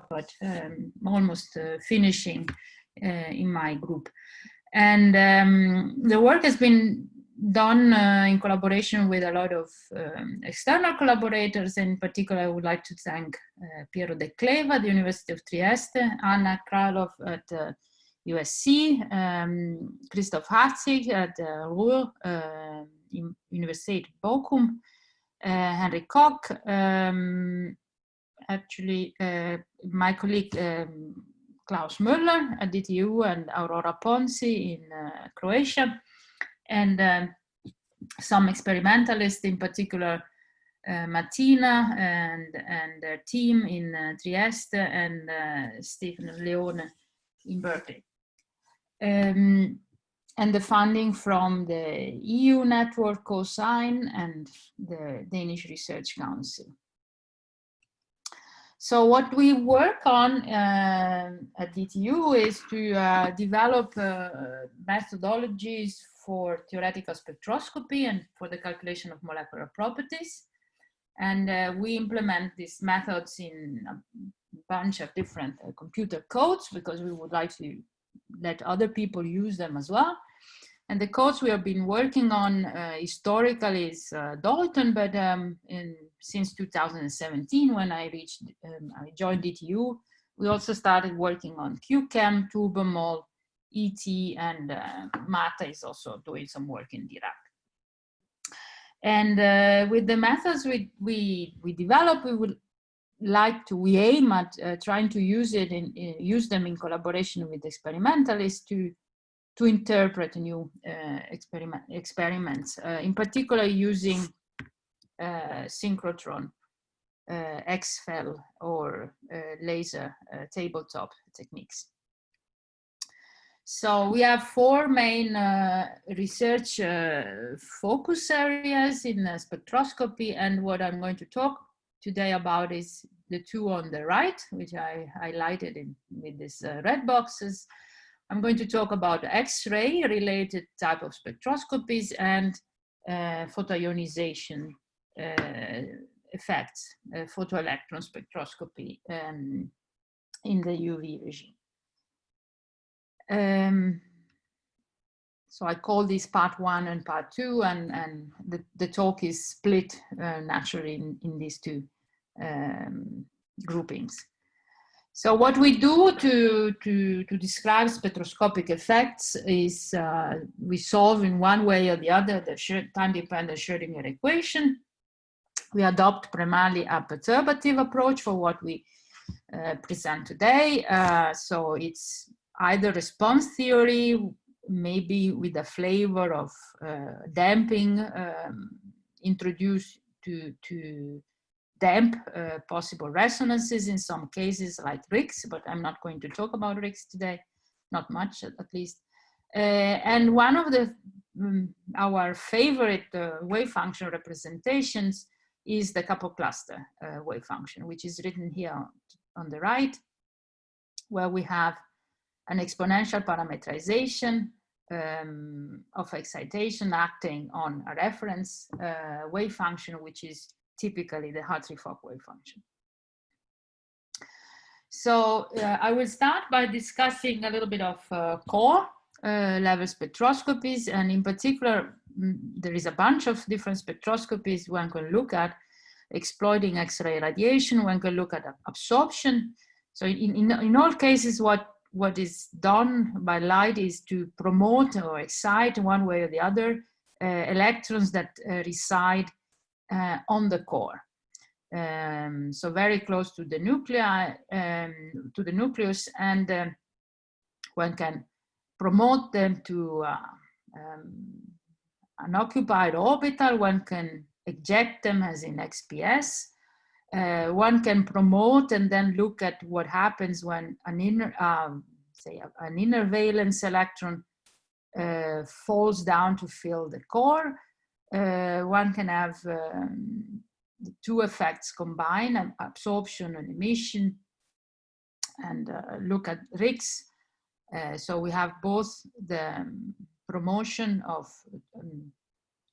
but almost finishing in my group. And the work has been done in collaboration with a lot of external collaborators. In particular, I would like to thank Piero De Cleva at the University of Trieste, Anna Kralov at USC, Christoph Harzig at Ruhr Universität Bochum, Henry Koch, actually my colleague Klaus Müller at DTU, and Aurora Ponzi in Croatia, and some experimentalists, in particular Martina and their team in Trieste, and Stephen Leone in Berkeley. And the funding from the EU network COSIGN and the Danish Research Council. So what we work on at DTU is to develop methodologies for theoretical spectroscopy and for the calculation of molecular properties. And we implement these methods in a bunch of different computer codes, because we would like to let other people use them as well. And the codes we have been working on historically is Dalton, but since 2017, when I joined DTU, we also started working on QChem, Tubermol, ET, and Mata is also doing some work in Dirac. And with the methods we develop, we aim at trying to use them in collaboration with experimentalists to interpret new experiments, in particular using synchrotron, X-FEL, or laser tabletop techniques. So we have four main research focus areas in spectroscopy, and what I'm going to talk today about is the two on the right, which I highlighted with these red boxes. I'm going to talk about X-ray related type of spectroscopies and photoionization effects, photoelectron spectroscopy in the UV regime. So I call this part 1 and part 2, and the talk is split naturally in these two groupings. So what we do to describe spectroscopic effects is we solve in one way or the other the time-dependent Schrödinger equation. We adopt primarily a perturbative approach for what we present today. So it's either response theory, maybe with a flavor of damping introduced to damp possible resonances in some cases, like RIX, but I'm not going to talk about RIX today, not much at least. And one of our favorite wave function representations is the couple cluster wave function, which is written here on the right, where we have an exponential parametrization of excitation acting on a reference wave function, which is typically the Hartree-Fock wave function. So I will start by discussing a little bit of core level spectroscopies, and in particular, there is a bunch of different spectroscopies one can look at, exploiting X-ray radiation. One can look at absorption. So in all cases, what is done by light is to promote or excite one way or the other electrons that reside on the core, so very close to the nuclei, to the nucleus, and one can promote them to an occupied orbital. One can eject them, as in XPS. One can promote and then look at what happens when an inner, say, an inner valence electron falls down to fill the core. One can have the two effects combined, absorption and emission, and look at RIX. So we have both the promotion of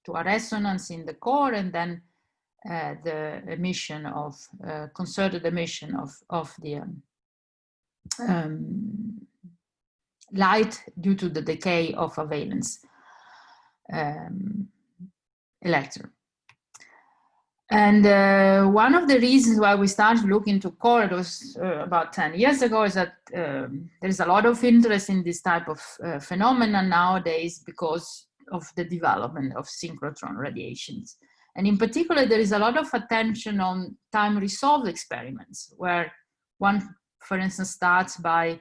to a resonance in the core, and then the emission of concerted emission of the light due to the decay of a valence electron. And one of the reasons why we started looking into core was about 10 years ago is that there's a lot of interest in this type of phenomena nowadays because of the development of synchrotron radiations. And in particular, there is a lot of attention on time-resolved experiments where one, for instance, starts by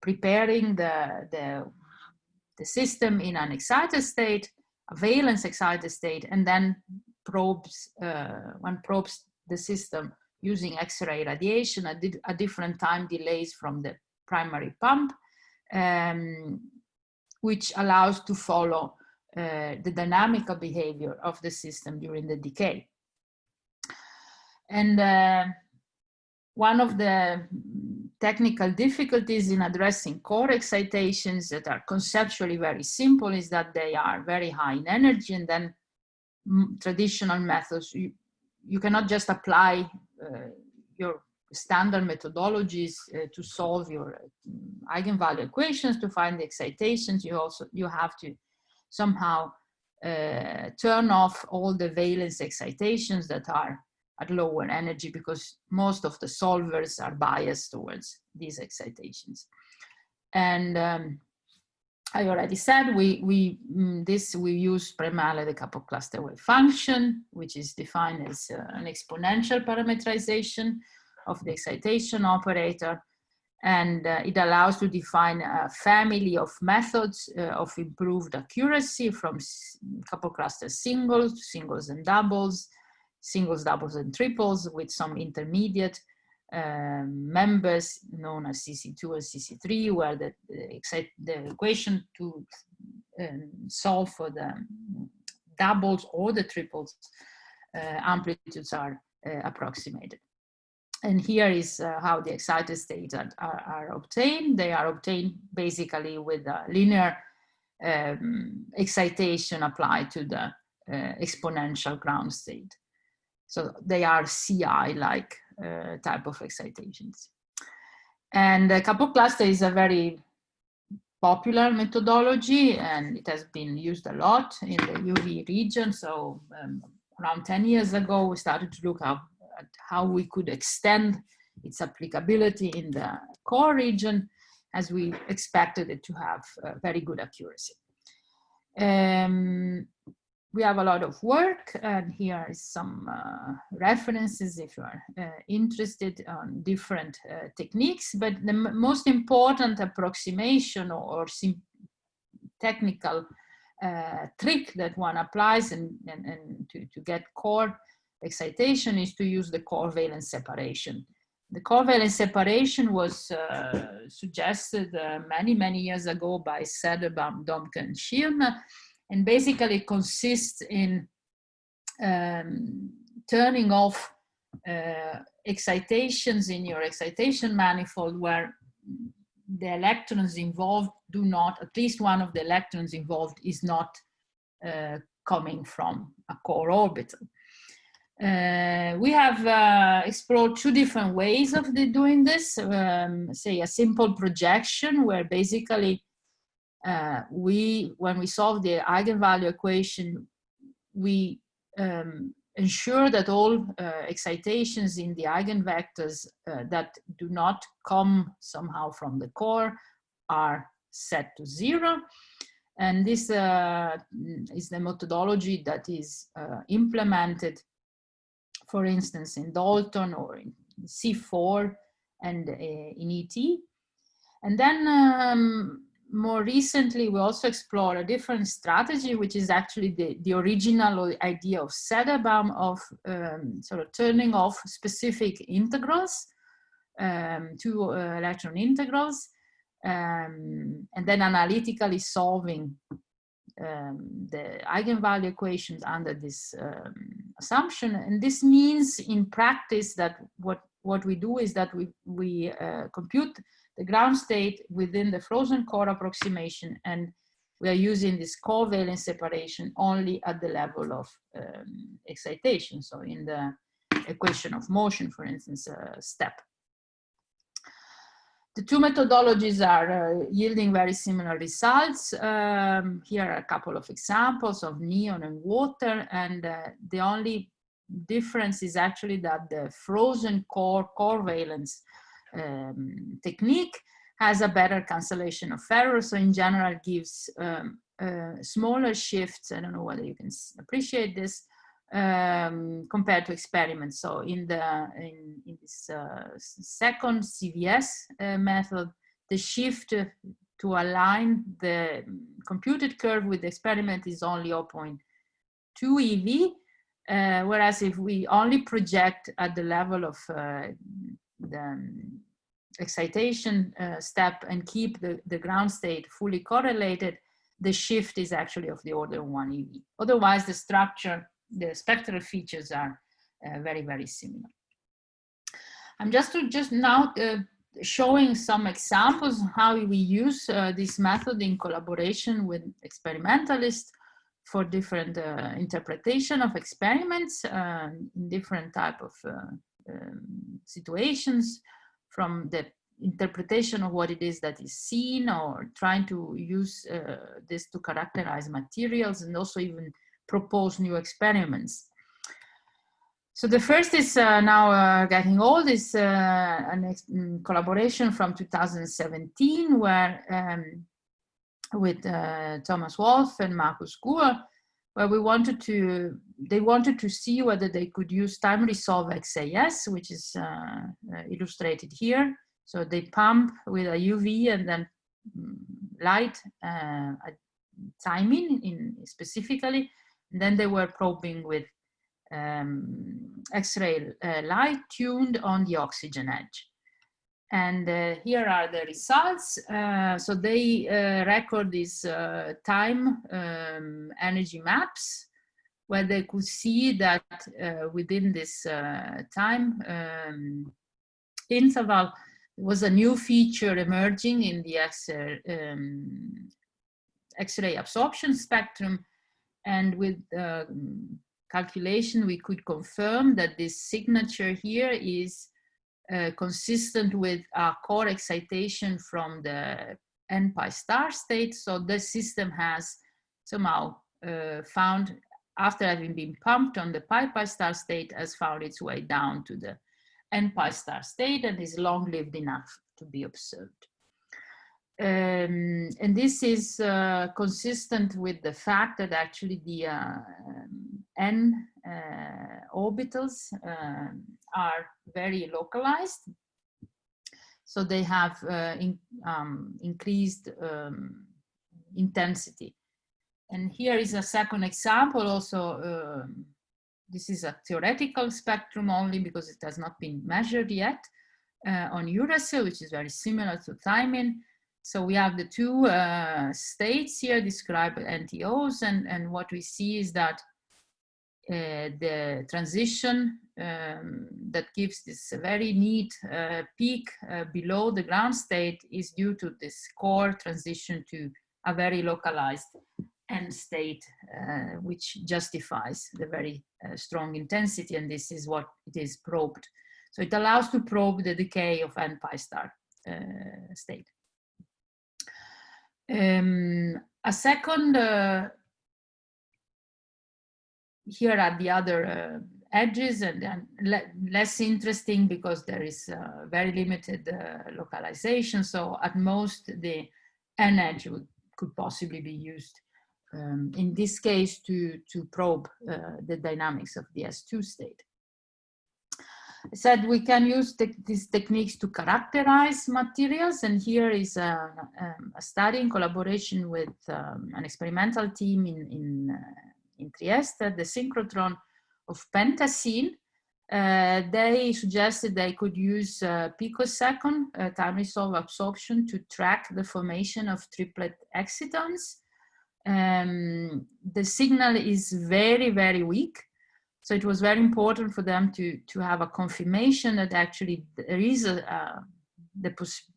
preparing the system in an excited state, a valence excited state, and then one probes the system using X-ray radiation at different time delays from the primary pump, which allows to follow the dynamical behavior of the system during the decay. And one of the technical difficulties in addressing core excitations that are conceptually very simple is that they are very high in energy, and then traditional methods, you cannot just apply your standard methodologies to solve your eigenvalue equations to find the excitations. You have to somehow turn off all the valence excitations that are at lower energy, because most of the solvers are biased towards these excitations. And I already said we use primarily the couple cluster wave function, which is defined as an exponential parameterization of the excitation operator, and it allows to define a family of methods of improved accuracy from couple cluster singles, singles and doubles, singles, doubles, and triples with some intermediate members known as CC2 and CC3, where the equation to solve for the doubles or the triples amplitudes are approximated. And here is how the excited states are obtained. They are obtained basically with a linear excitation applied to the exponential ground state. So they are CI-like type of excitations. And the couple cluster is a very popular methodology, and it has been used a lot in the UV region. So around 10 years ago, we started to look at how we could extend its applicability in the core region, as we expected it to have very good accuracy. We have a lot of work, and here is some references if you are interested on different techniques, but the most important approximation or technical trick that one applies and to get core excitation is to use the Core-Valence separation. The Core-Valence separation was suggested many years ago by Sederbaum, Domke, and Schirmer, and basically consists in turning off excitations in your excitation manifold where the electrons involved do not, at least one of the electrons involved is not coming from a core orbital. We have explored two different ways of doing this. Say a simple projection where basically when we solve the eigenvalue equation, we ensure that all excitations in the eigenvectors that do not come somehow from the core are set to 0. And this is the methodology that is implemented, for instance, in Dalton or in C4 and in ET. And then more recently, we also explored a different strategy, which is actually the original idea of Sederbaum of sort of turning off specific integrals, two electron integrals, and then analytically solving the eigenvalue equations under this assumption. And this means in practice that what we do is that we compute the ground state within the frozen core approximation, and we are using this Core-Valence separation only at the level of excitation. So in the equation of motion, for instance, step. The two methodologies are yielding very similar results. Here are a couple of examples of neon and water, and the only difference is actually that the frozen core-valence technique has a better cancellation of error, so in general gives smaller shifts. I don't know whether you can appreciate this, compared to experiments. So in this second CVS method, the shift to align the computed curve with the experiment is only 0.2 eV, whereas if we only project at the level of the excitation step and keep the ground state fully correlated, the shift is actually of the order of 1 eV. Otherwise, the structure, the spectral features are very, very similar. I'm just now showing some examples how we use this method in collaboration with experimentalists for different interpretation of experiments in different type of situations, from the interpretation of what it is that is seen, or trying to use this to characterize materials, and also even propose new experiments. So the first is now getting old, is a collaboration from 2017, where with Thomas Wolff and Markus Guhr, where they wanted to see whether they could use time resolve XAS, which is illustrated here. So they pump with a UV and then light timing specifically. And then they were probing with X-ray light tuned on the oxygen edge. And here are the results. So they record these time energy maps, where they could see that within this time interval was a new feature emerging in the X-ray absorption spectrum. And with calculation, we could confirm that this signature here is consistent with a core excitation from the n-pi star state. So the system has somehow found, after having been pumped on the pi star state, has found its way down to the n-pi star state and is long-lived enough to be observed. And this is consistent with the fact that actually the n orbitals are very localized. So they have increased intensity. And here is a second example also. This is a theoretical spectrum only because it has not been measured yet on uracil, which is very similar to thymine. So we have the two states here described NTOs, and what we see is that the transition that gives this very neat peak below the ground state is due to this core transition to a very localized end state, which justifies the very strong intensity, and this is what it is probed. So it allows to probe the decay of n-pi star state. A second, here are the other edges, and less interesting because there is very limited localization. So at most, the n edge could possibly be used in this case to probe the dynamics of the S2 state. I said we can use these techniques to characterize materials, and here is a study in collaboration with an experimental team in Trieste, the synchrotron of pentacene. They suggested they could use picosecond time resolve absorption to track the formation of triplet excitons. The signal is very, very weak. So it was very important for them to have a confirmation that actually there is that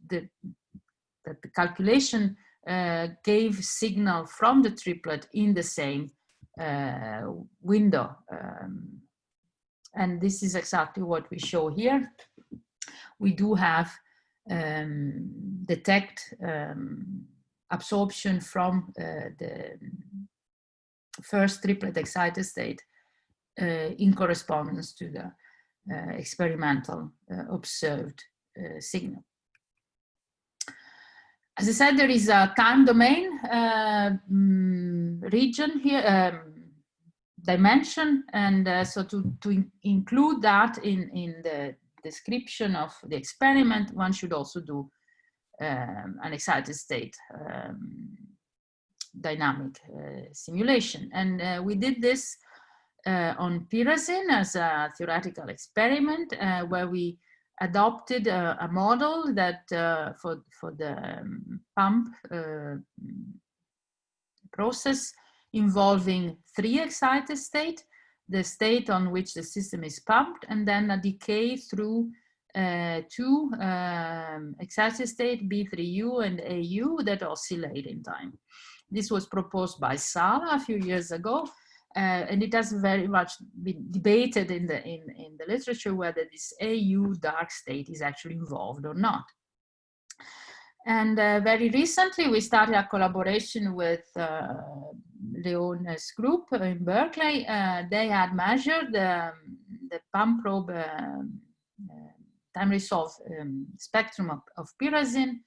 the calculation gave signal from the triplet in the same window. And this is exactly what we show here. We do have detect absorption from the first triplet excited state in correspondence to the experimental observed signal. As I said, there is a time domain region here, dimension, and so to include that in the description of the experiment, one should also do an excited state dynamic simulation. And we did this on pyrazine as a theoretical experiment where we adopted a model that for the pump process involving 3 excited states, the state on which the system is pumped, and then a decay through 2 excited states, B3U and AU, that oscillate in time. This was proposed by Sala a few years ago, and it has very much been debated in the literature whether this AU dark state is actually involved or not. And very recently, we started a collaboration with Leone's group in Berkeley. They had measured the pump probe time resolved spectrum of pyrazine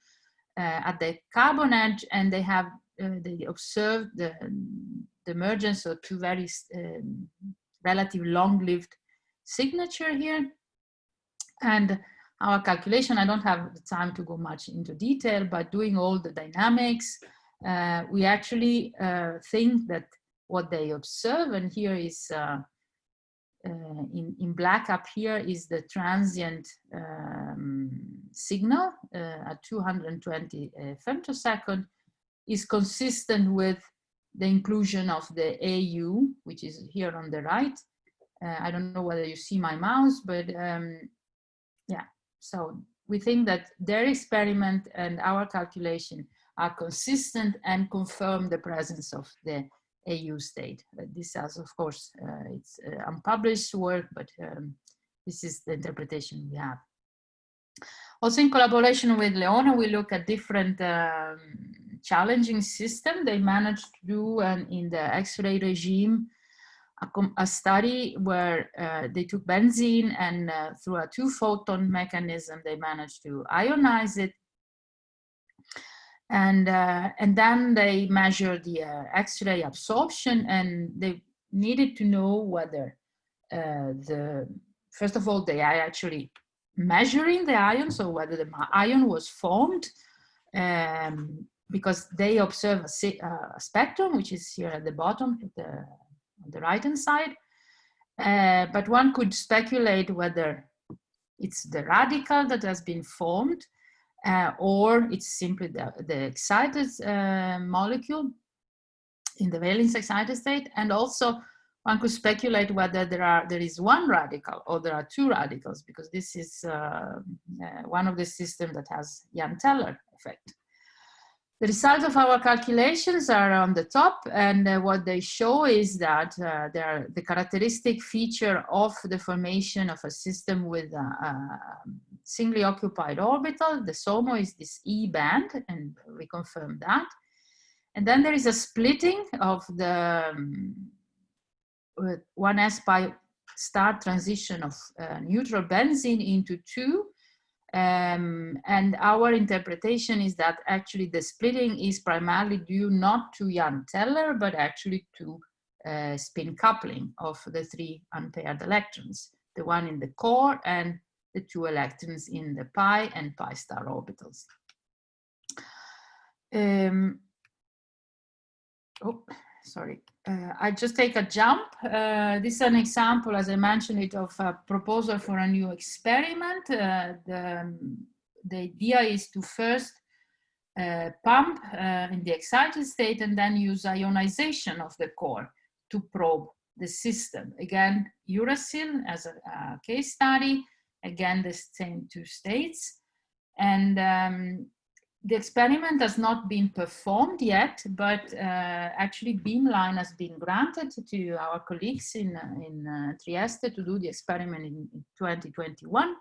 at the carbon edge, and they have they observed the emergence of 2 very relatively long-lived signature here. And our calculation, I don't have the time to go much into detail, but doing all the dynamics, we actually think that what they observe, and here is in black up here is the transient signal at 220 femtosecond, is consistent with the inclusion of the AU, which is here on the right. I don't know whether you see my mouse, but yeah. So we think that their experiment and our calculation are consistent and confirm the presence of the AU state. This has, of course, it's unpublished work, but this is the interpretation we have. Also, in collaboration with Leone, we look at different challenging systems. They managed to do in the X-ray regime a study where they took benzene and through a 2-photon mechanism, they managed to ionize it. And then they measured the X-ray absorption, and they needed to know whether first of all, they are actually measuring the ion, so whether the ion was formed, because they observe a spectrum, which is here at the bottom, on the right-hand side. But one could speculate whether it's the radical that has been formed, or it's simply the excited molecule in the valence excited state. And also one could speculate whether there is 1 radical or there are 2 radicals, because this is one of the systems that has Jahn-Teller effect. The results of our calculations are on the top, and what they show is that the characteristic feature of the formation of a system with a singly occupied orbital, the SOMO, is this E band, and we confirm that. And then there is a splitting of the 1s pi star transition of neutral benzene into 2. And our interpretation is that actually the splitting is primarily due not to Jahn-Teller, but actually to spin coupling of the 3 unpaired electrons, the one in the core and the 2 electrons in the pi and pi star orbitals. I just take a jump. This is an example, as I mentioned it, of a proposal for a new experiment. The idea is to first pump in the excited state and then use ionization of the core to probe the system. Again, uracil as a case study, again, the same 2 states. And the experiment has not been performed yet, but actually beamline has been granted to our colleagues in Trieste to do the experiment in 2021.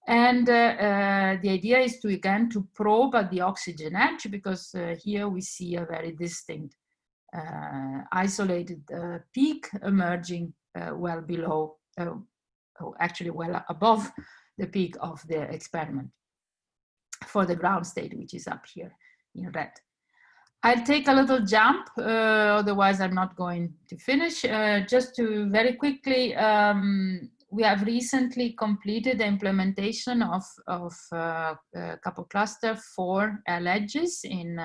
And the idea is to, again, to probe at the oxygen edge, because here we see a very distinct isolated peak emerging well below, actually well above the peak of the experiment for the ground state, which is up here in red. I'll take a little jump, otherwise I'm not going to finish. Just to very quickly, we have recently completed the implementation of couple cluster for edges in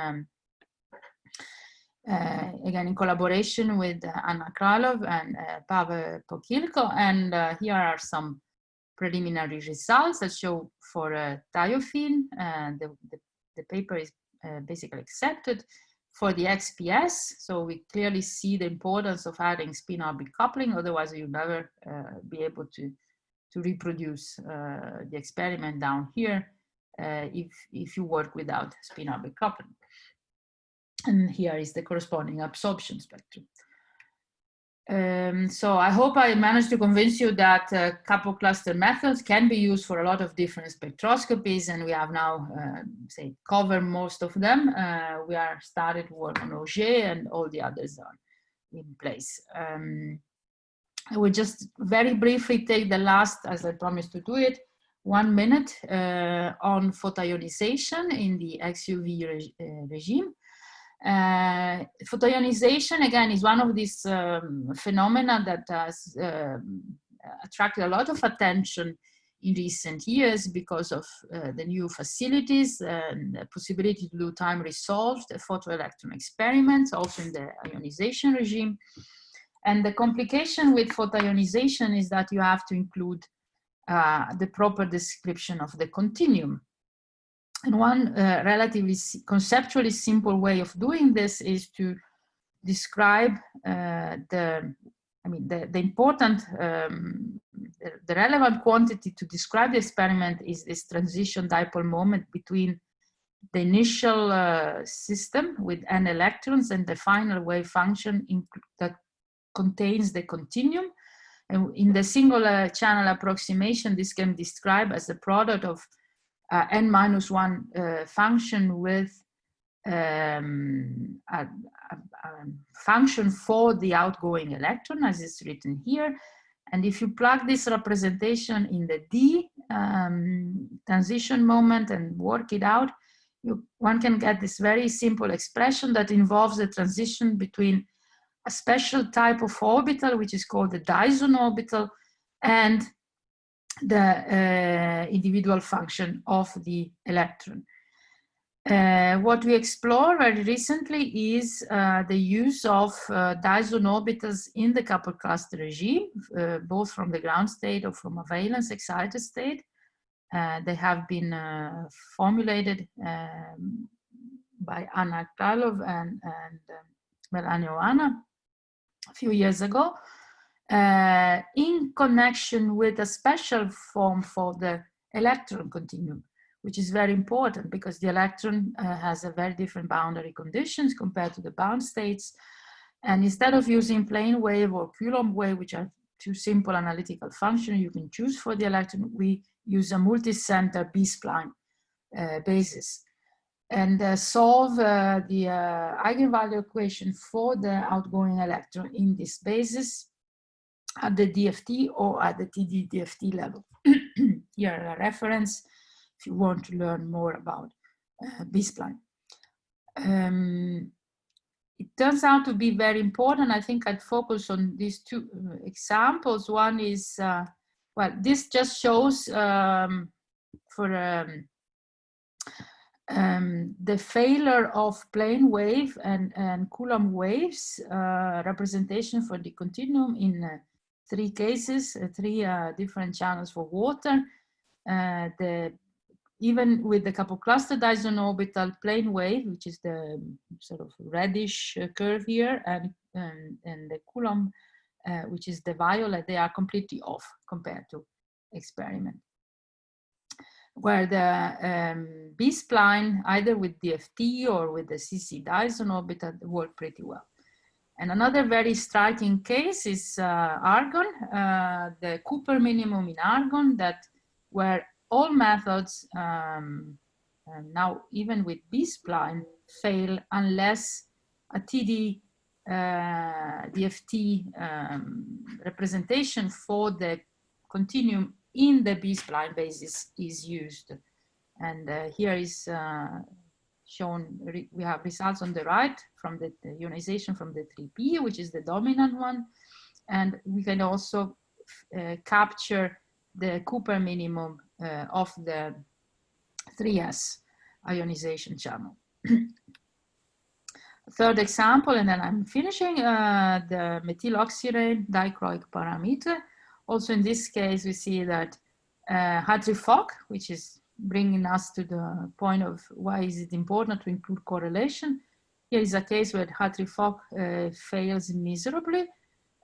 again in collaboration with Anna Kralov and Pavel Pokilko, and here are some preliminary results that show for thiophene, the paper is basically accepted. For the XPS, so we clearly see the importance of adding spin-orbit coupling, otherwise you'll never be able to reproduce the experiment down here if you work without spin-orbit coupling. And here is the corresponding absorption spectrum. So I hope I managed to convince you that couple cluster methods can be used for a lot of different spectroscopies, and we have now, say, covered most of them. We are started to work on Auger, and all the others are in place. I will just very briefly take the last, as I promised to do it, 1 minute on photoionization in the XUV regime. Photoionization, again, is one of these phenomena that has attracted a lot of attention in recent years because of the new facilities and the possibility to do time-resolved photoelectron experiments, also in the ionization regime. And the complication with photoionization is that you have to include the proper description of the continuum. And one relatively conceptually simple way of doing this is to describe the important, the relevant quantity to describe the experiment is this transition dipole moment between the initial system with n electrons and the final wave function that contains the continuum. And in the single channel approximation, this can be described as the product of n-1 function with a function for the outgoing electron, as is written here. And if you plug this representation in the D transition moment and work it out, one can get this very simple expression that involves the transition between a special type of orbital, which is called the Dyson orbital, and the individual function of the electron. What we explored very recently is the use of Dyson orbitals in the coupled cluster regime, both from the ground state or from a valence excited state. They have been formulated by Anna Kralov and Melania Oana a few years ago, in connection with a special form for the electron continuum, which is very important because the electron has a very different boundary conditions compared to the bound states. And instead of using plane wave or Coulomb wave, which are two simple analytical functions you can choose for the electron, we use a multi-center B-spline basis and solve the eigenvalue equation for the outgoing electron in this basis at the DFT or at the TD-DFT level. Here are a reference if you want to learn more about B-spline. It turns out to be very important. I think I'd focus on these two examples. One is, well, this just shows for the failure of plane wave and Coulomb waves representation for the continuum in 3 cases, 3 different channels for water. Even with the couple cluster Dyson orbital plane wave, which is the sort of reddish curve here, and the Coulomb, which is the violet, they are completely off compared to experiment. Where the B-spline, either with DFT or with the CC Dyson orbital, work pretty well. And another very striking case is argon, the Cooper minimum in argon, that where all methods now, even with B-spline, fail unless a TD DFT representation for the continuum in the B-spline basis is used. And here is shown, we have results on the right from the ionization from the 3P, which is the dominant one. And we can also capture the Cooper minimum of the 3S ionization channel. Third example, and then I'm finishing, the methyloxyrane dichroic parameter. Also in this case, we see that Hartree-Fock, which is bringing us to the point of why is it important to include correlation. Here is a case where Hartree-Fock fails miserably,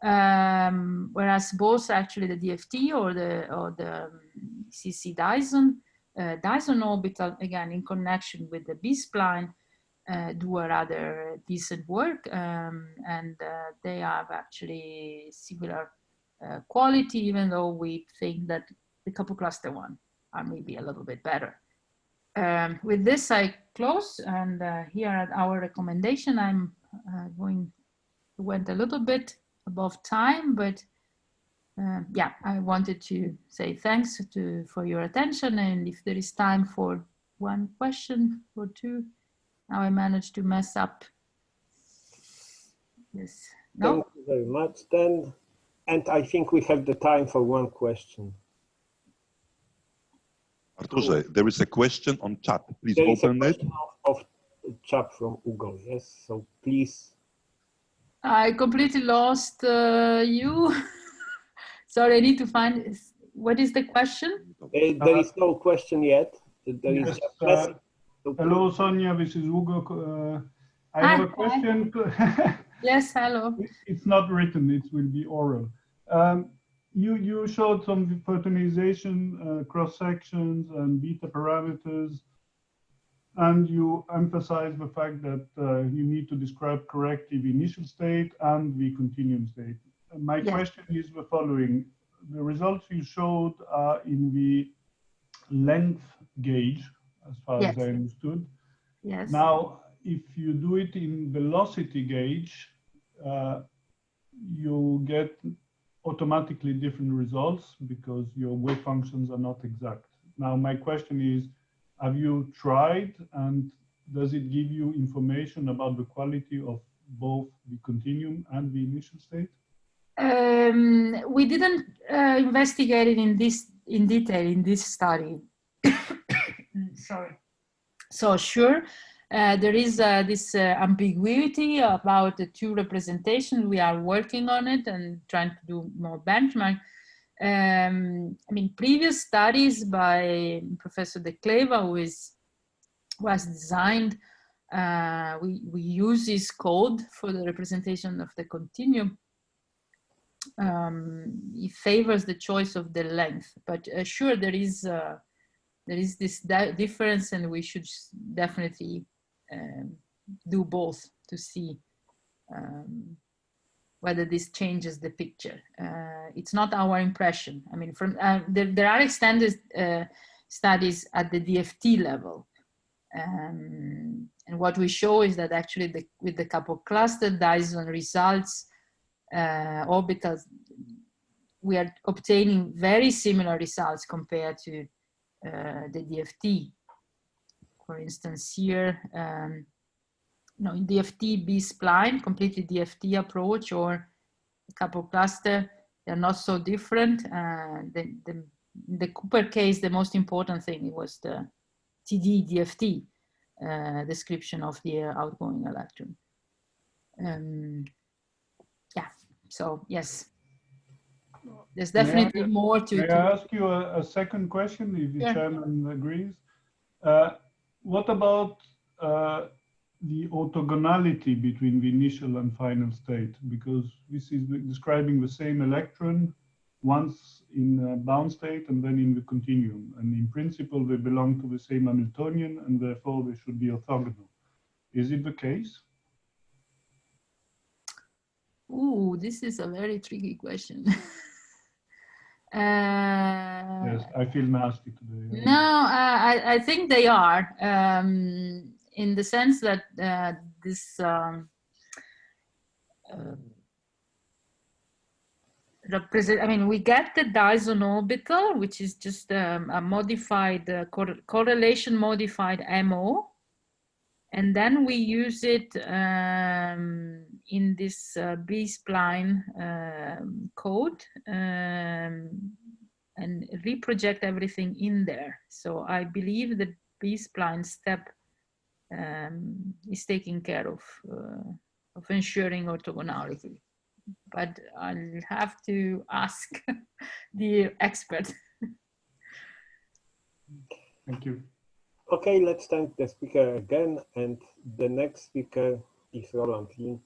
whereas both actually the DFT or the CC Dyson orbital, again in connection with the B-spline, do a rather decent work, and they have actually similar quality, even though we think that the couple cluster one are maybe a little bit better. With this, I close, and here at our recommendation, I'm went a little bit above time, but yeah, I wanted to say thanks for your attention, and if there is time for one question or two. Now I managed to mess up. Yes. No? Thank you very much, then. And I think we have the time for one question. Arturze, there is a question on chat. Please there open it. Of chat from Ugo, yes. So please. I completely lost you. Sorry, I need to find, what is the question? There is no question yet. There is Yes, just message. So hello, Sonia, this is Ugo. I have a question. Yes, hello. It's not written, it will be oral. You showed some photonization cross-sections and beta parameters, and you emphasize the fact that you need to describe correctly the initial state and the continuum state. My question is the following. The results you showed are in the length gauge, as far as I understood. Yes. Now, if you do it in velocity gauge, you get automatically different results because your wave functions are not exact. Now, my question is, have you tried, and does it give you information about the quality of both the continuum and the initial state? We didn't investigate it in detail in this study. Sorry. So sure, there is this ambiguity about the two representations. We are working on it and trying to do more benchmark. I mean, previous studies by Professor De Cleva, who was designed, we use this code for the representation of the continuum. It favors the choice of the length, but sure, there is this difference, and we should definitely do both to see whether this changes the picture. It's not our impression. I mean, from there are extended studies at the DFT level, and what we show is that actually with the couple cluster Dyson results, orbitals, we are obtaining very similar results compared to the DFT. For instance, here, in DFT B-spline, completely DFT approach, or a couple cluster, they're not so different. The Cooper case, the most important thing was the TD DFT description of the outgoing electron. Yeah, so yes, there's definitely more to. May I ask you a second question, if the chairman agrees? What about the orthogonality between the initial and final state? Because this is describing the same electron once in a bound state and then in the continuum. And in principle, they belong to the same Hamiltonian, and therefore they should be orthogonal. Is it the case? Ooh, this is a very tricky question. Yes, I feel nasty today. No, I think they are, in the sense that this represent. I mean, we get the Dyson orbital, which is just a modified correlation modified MO, and then we use it in this B-spline code and reproject everything in there. So I believe the B-spline step is taking care of ensuring orthogonality. But I'll have to ask the expert. Thank you. Okay, let's thank the speaker again. And the next speaker is Roland Lin